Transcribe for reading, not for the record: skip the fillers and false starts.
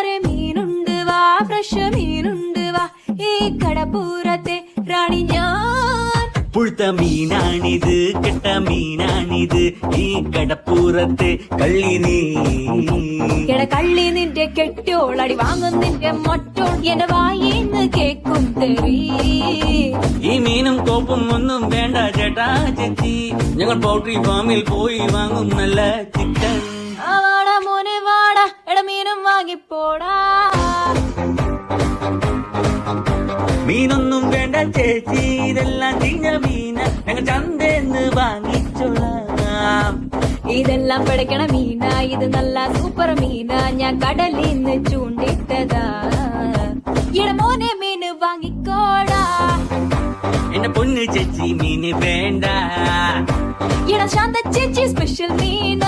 കൂട്ടുകാരെ മീനുണ്ട് വാ, ഫ്രഷ് മീനുണ്ട് വാ, ഈ കടപ്പൂരത്തെ റാണി ഞാൻ. പുഴുത്ത മീനാണിത്, കെട്ട മീനാണിത്, ഈ കടപ്പൂരത്തെ കള്ളി നീ. കള്ളി നിന്റെ കെട്ടോളടി വാങ്ങും നിന്റെ മൊട്ടോൾ, എന്റെ വായിന്ന് കേക്കും തെറി. ഈ മീനും കോപ്പും ഒന്നും വേണ്ട ചേട്ടാ ചേച്ചി, ഞങ്ങൾ പൗൾട്രി ഫാമിൽ പോയി വാങ്ങും നല്ല ചിക്കൻ. വാടാ മോനെ വാടാ, മീനും വാങ്ങിപ്പോടാ. മീനൊന്നും വേണ്ട ചേച്ചി, ഇതെല്ലാം ചീഞ്ഞ മീന, ഞങ്ങൾ ചന്തേന്ന് വാങ്ങിച്ചോളാം. ഇതെല്ലാം പിടയ്ക്കണ മീന, ഇത് നല്ല സൂപ്പർ മീന, ഞാൻ കടലിന്ന് ചൂണ്ടിട്ടതാ. മോനെ മീന് വാങ്ങിക്കോടാ. എന്റെ പൊന്ന് ചേച്ചി മീന് വേണ്ട. ശാന്ത ചേച്ചി സ്പെഷ്യൽ മീന.